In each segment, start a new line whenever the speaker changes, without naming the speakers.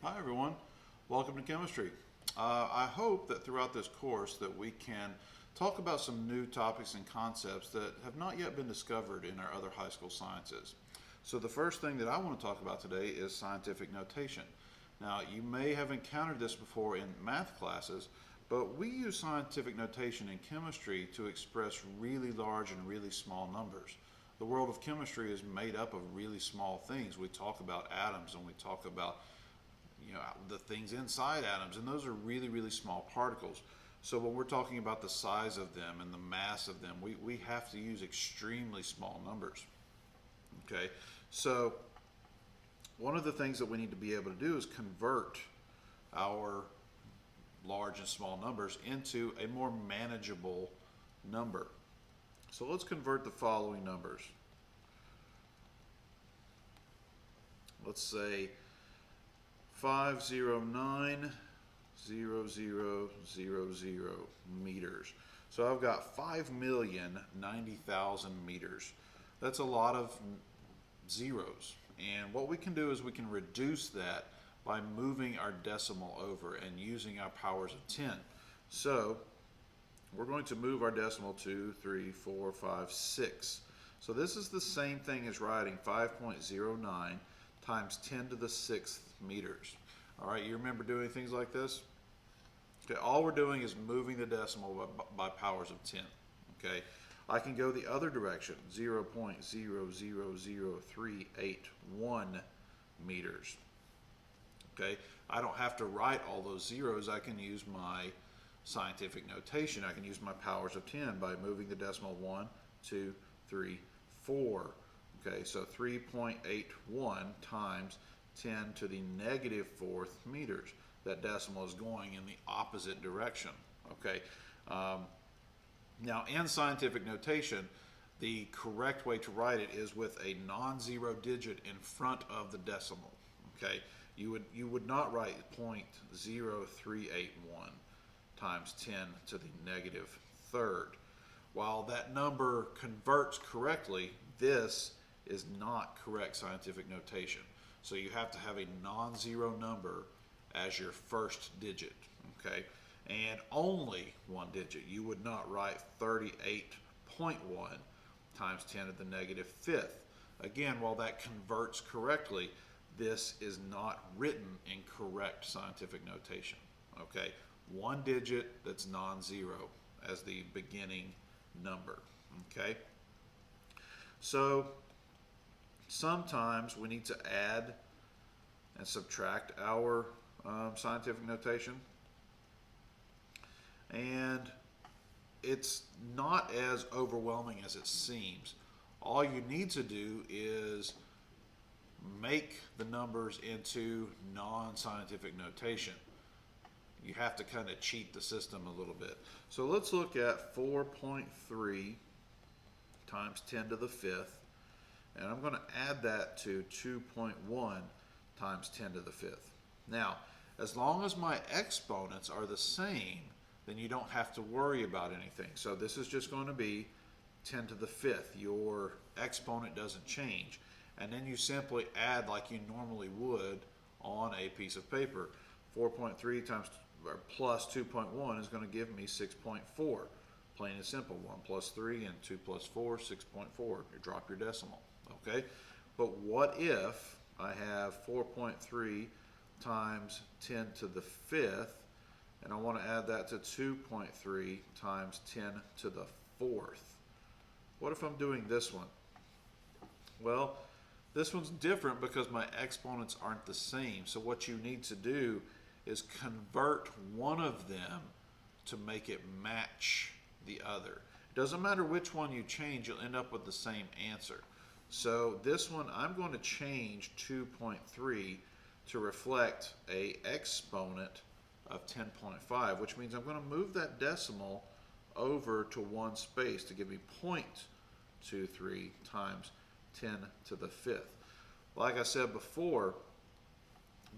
Hi everyone, welcome to chemistry. I hope that throughout this course that we can talk about some new topics and concepts that have not yet been discovered in our other high school sciences. So the first thing that I want to talk about today is scientific notation. Now you may have encountered this before in math classes, but we use scientific notation in chemistry to express really large and really small numbers. The world of chemistry is made up of really small things. We talk about atoms and we talk about the things inside atoms, and those are really, really small particles. So when we're talking about the size of them and the mass of them, we have to use extremely small numbers. Okay, so one of the things that we need to be able to do is convert our large and small numbers into a more manageable number. So let's convert the following numbers. Let's say 509,0000 meters. So I've got 5,090,000 meters. That's a lot of zeros. And what we can do is we can reduce that by moving our decimal over and using our powers of 10. So we're going to move our decimal 2, 3, 4, 5, 6. So this is the same thing as writing 5.09 times 10 to the 6th meters. All right, you remember doing things like this? Okay, all we're doing is moving the decimal by powers of 10. Okay, I can go the other direction, 0.000381 meters. Okay, I don't have to write all those zeros. I can use my scientific notation. I can use my powers of 10 by moving the decimal 1, 2, 3, 4. Okay, so 3.81 times 10 to the negative 4th meters. That decimal is going in the opposite direction. Okay, now in scientific notation, the correct way to write it is with a non-zero digit in front of the decimal. Okay, you would not write 0.0381 times 10 to the negative 3rd. While that number converts correctly, this is not correct scientific notation. So you have to have a non-zero number as your first digit, okay? And only one digit. You would not write 38.1 times 10 to the negative 5th. Again, while that converts correctly, this is not written in correct scientific notation, okay? One digit that's non-zero as the beginning number, okay? So sometimes we need to add and subtract our scientific notation, and it's not as overwhelming as it seems. All you need to do is make the numbers into non-scientific notation. You have to kind of cheat the system a little bit. So let's look at 4.3 times 10 to the 5th, and I'm going to add that to 2.1 times 10 to the 5th. Now, as long as my exponents are the same, then you don't have to worry about anything. So this is just going to be 10 to the 5th. Your exponent doesn't change. And then you simply add like you normally would on a piece of paper. 4.3 times or plus 2.1 is going to give me 6.4. Plain and simple. 1 plus 3 and 2 plus 4, 6.4. You drop your decimal. Okay? But what if I have 4.3 times 10 to the 5th, and I want to add that to 2.3 times 10 to the 4th? What if I'm doing this one? Well, this one's different because my exponents aren't the same. So what you need to do is convert one of them to make it match the other. It doesn't matter which one you change, you'll end up with the same answer. So this one, I'm going to change 2.3 to reflect a exponent of 10.5, which means I'm going to move that decimal over to one space to give me 0.23 times 10 to the 5th. Like I said before,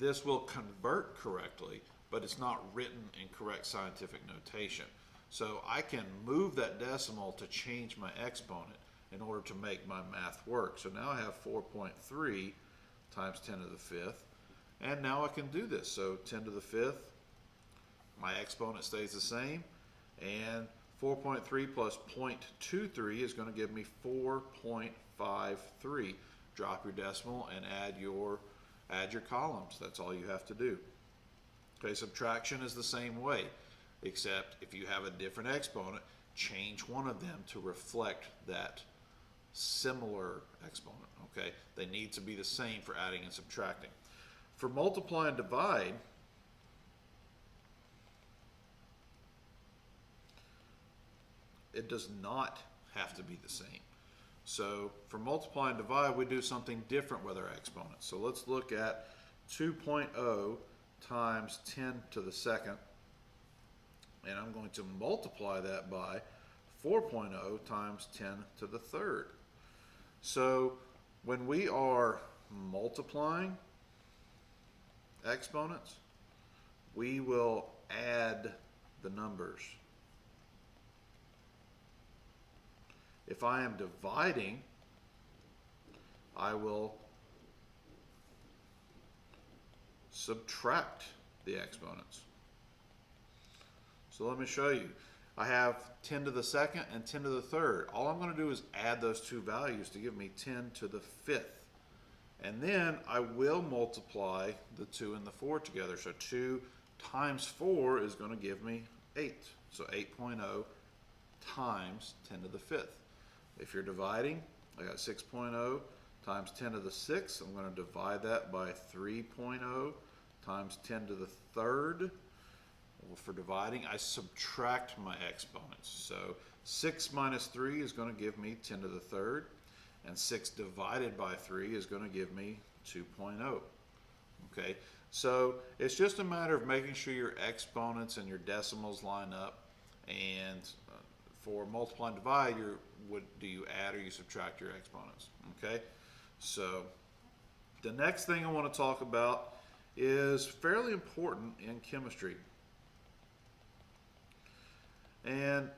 this will convert correctly, but it's not written in correct scientific notation. So I can move that decimal to change my exponent in order to make my math work. So now I have 4.3 times 10 to the 5th, And now I can do this. So 10 to the 5th, my exponent stays the same, and 4.3 plus 0.23 is going to give me 4.53. Drop your decimal and add your columns. That's all you have to do. Okay, subtraction is the same way, except if you have a different exponent, change one of them to reflect that similar exponent. Okay, they need to be the same for adding and subtracting. For multiply and divide, it does not have to be the same. So for multiply and divide, we do something different with our exponents. So let's look at 2.0 times 10 to the second, and I'm going to multiply that by 4.0 times 10 to the third. So when we are multiplying exponents, we will add the numbers. If I am dividing, I will subtract the exponents. So let me show you. I have 10 to the second and 10 to the third. All I'm going to do is add those two values to give me 10 to the fifth. And then I will multiply the 2 and the 4 together. So 2 times 4 is going to give me 8. So 8.0 times 10 to the fifth. If you're dividing, I got 6.0 times 10 to the sixth. I'm going to divide that by 3.0 times 10 to the third. Well, for dividing, I subtract my exponents. So 6 minus 3 is going to give me 10 to the third, and 6 divided by 3 is going to give me 2.0. Okay, so it's just a matter of making sure your exponents and your decimals line up. And for multiply and divide, do you add or you subtract your exponents? Okay, so the next thing I want to talk about is fairly important in chemistry, and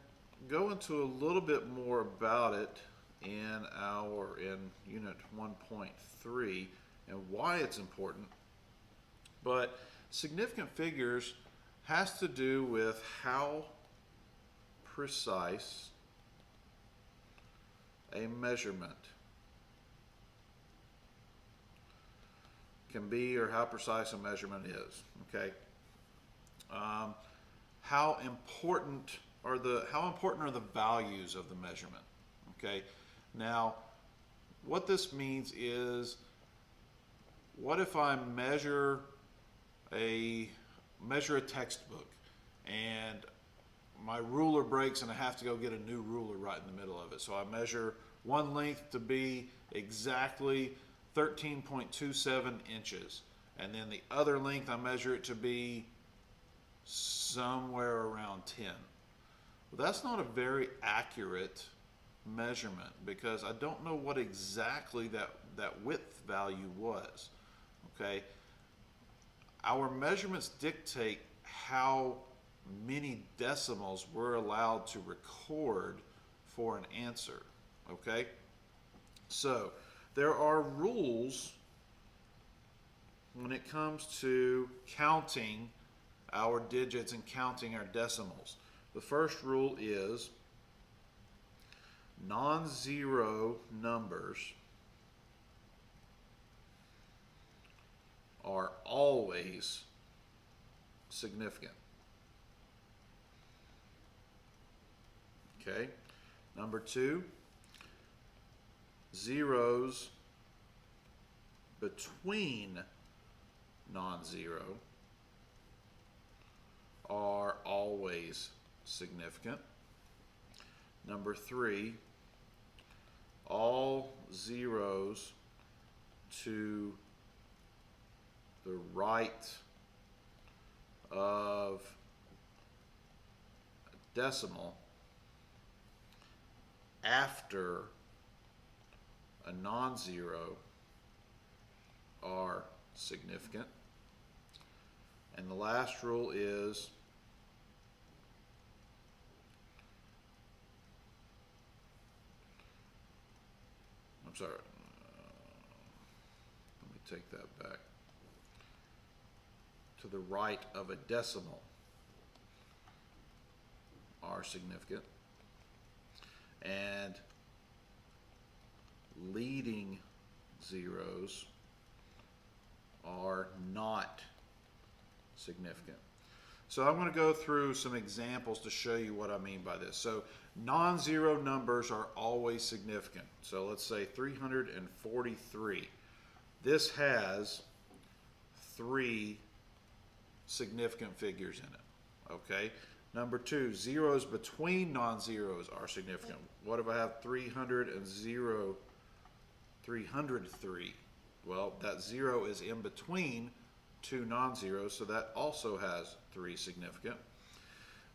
go into a little bit more about it in unit 1.3 and why it's important. But significant figures has to do with how precise a measurement can be, or how precise a measurement is. Okay, how important are the values of the measurement? Okay, now what this means is, what if I measure a textbook and my ruler breaks and I have to go get a new ruler right in the middle of it? So I measure one length to be exactly 13.27 inches, and then the other length I measure it to be somewhere around 10. Well, that's not a very accurate measurement, because I don't know what exactly that width value was. Okay, our measurements dictate how many decimals we're allowed to record for an answer. Okay, so there are rules when it comes to counting our digits and counting our decimals. The first rule is non-zero numbers are always significant. Okay. Number two, zeros between non-zero are always significant. Number three, all zeros to the right of a decimal after a non-zero are significant. And the last rule is let me take that back. to the right of a decimal are significant, and leading zeros are not significant. So I'm going to go through some examples to show you what I mean by this. So non-zero numbers are always significant. So let's say 343. This has 3 significant figures in it. Okay. Number 2, zeros between non-zeros are significant. What if I have 300 and 0, 303? Well, that 0 is in between 2 non-zeros, so that also has 3 significant.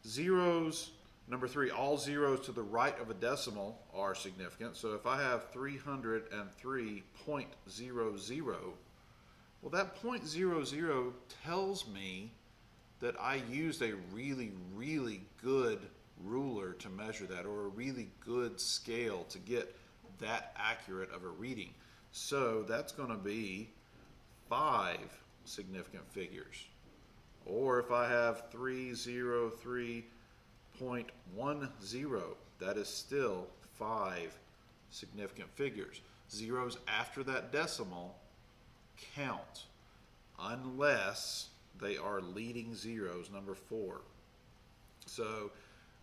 Zeros, number 3, all zeros to the right of a decimal are significant. So if I have 303.00, well, that 0.00 tells me that I used a really, really good ruler to measure that, or a really good scale to get that accurate of a reading. So that's going to be 5 significant figures. Or if I have 303.10, that is still 5 significant figures. Zeros after that decimal count unless they are leading zeros, number 4. So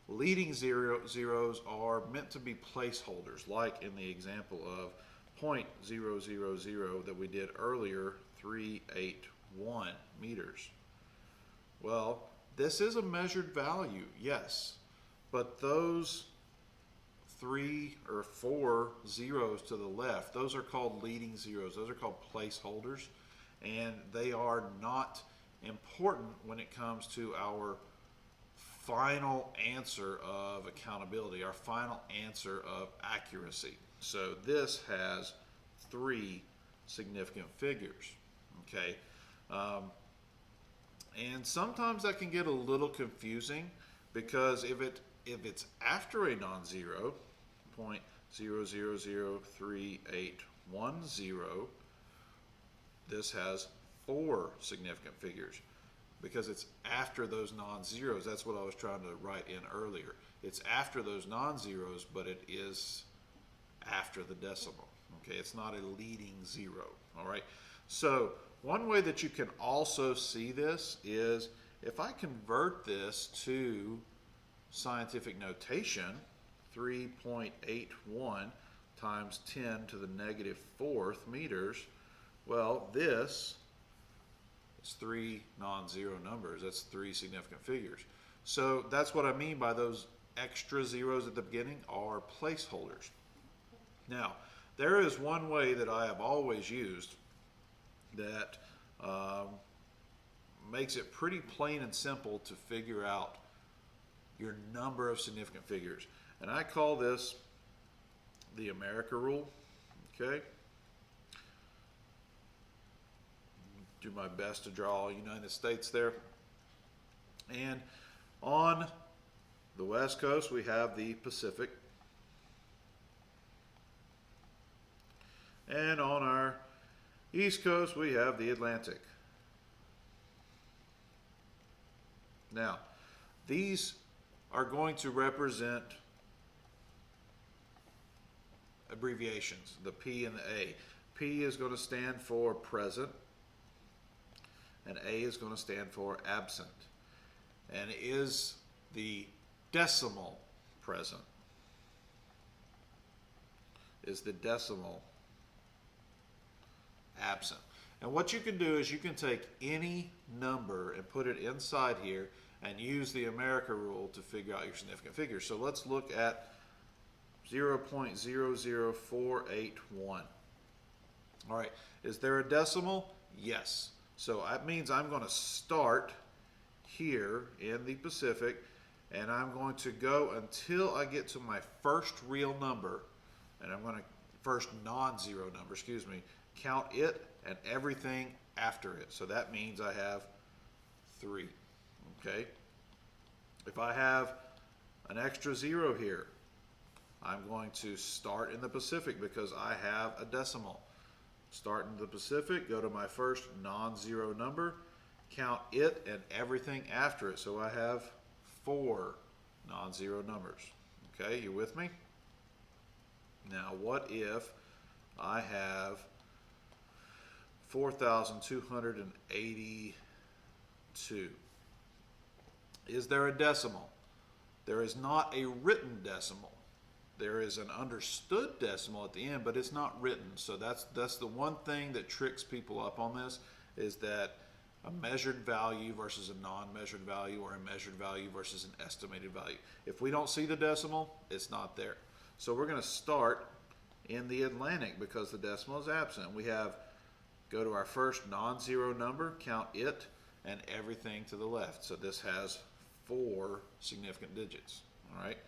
leading zeros are meant to be placeholders, like in the example of 0.000 that we did earlier, 381 meters. Well, this is a measured value, yes, but those 3 or 4 zeros to the left, those are called leading zeros. Those are called placeholders, and they are not important when it comes to our final answer of accountability, our final answer of accuracy. So this has 3 significant figures, okay? And sometimes that can get a little confusing, because if it's after a non-zero, 0.000381, this has 4 significant figures, because it's after those non-zeros. That's what I was trying to write in earlier. It's after those non-zeros, but it is after the decimal. Okay, it's not a leading zero. All right. So one way that you can also see this is if I convert this to scientific notation, 3.81 times 10 to the negative 4th meters. Well, this is 3 non-zero numbers. That's 3 significant figures. So that's what I mean by those extra zeros at the beginning are placeholders. Now, there is one way that I have always used that makes it pretty plain and simple to figure out your number of significant figures. And I call this the America rule, okay? Do my best to draw United States there. And on the West Coast, we have the Pacific. And on our East Coast, we have the Atlantic. Now, these are going to represent abbreviations, the P and the A. P is going to stand for present, and A is going to stand for absent. And is the decimal present? Is the decimal absent? And what you can do is you can take any number and put it inside here and use the America rule to figure out your significant figures. So let's look at 0.00481. All right, is there a decimal? Yes. So that means I'm going to start here in the Pacific, and I'm going to go until I get to my first real number, and I'm going to, first non-zero number, excuse me, count it and everything after it. So that means I have 3, okay? If I have an extra 0 here, I'm going to start in the Pacific because I have a decimal. Start in the Pacific, go to my first non-zero number, count it and everything after it. So I have 4 non-zero numbers. Okay, you with me? Now, what if I have 4,282? Is there a decimal? There is not a written decimal. There is an understood decimal at the end, but it's not written. So that's the one thing that tricks people up on this, is that a measured value versus a non-measured value, or a measured value versus an estimated value. If we don't see the decimal, it's not there. So we're going to start in the Atlantic because the decimal is absent. We have, go to our first non-zero number, count it and everything to the left. So this has 4 significant digits. All right.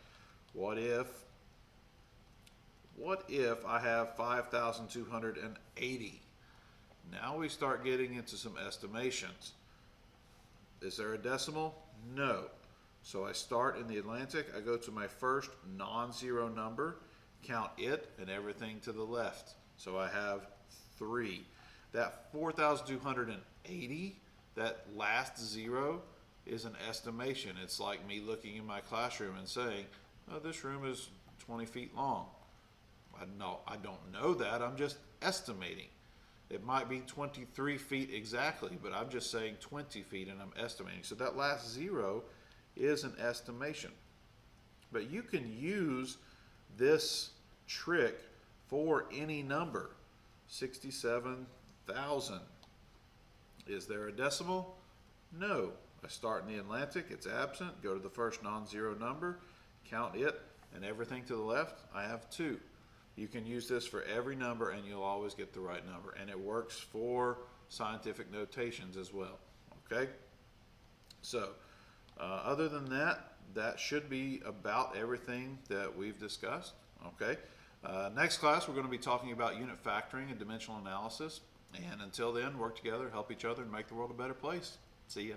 What if I have 5,280? Now we start getting into some estimations. Is there a decimal? No. So I start in the Atlantic. I go to my first non-zero number, count it and everything to the left. So I have 3. That 4,280, that last zero, is an estimation. It's like me looking in my classroom and saying, oh, this room is 20 feet long. I don't know that. I'm just estimating. It might be 23 feet exactly, but I'm just saying 20 feet and I'm estimating. So that last zero is an estimation. But you can use this trick for any number. 67,000. Is there a decimal? No. I start in the Atlantic, it's absent, go to the first non-zero number, count it, and everything to the left, I have 2. You can use this for every number and you'll always get the right number. And it works for scientific notations as well. Okay? So, other than that, that should be about everything that we've discussed. Okay? Next class, we're going to be talking about unit factoring and dimensional analysis. And until then, work together, help each other, and make the world a better place. See ya.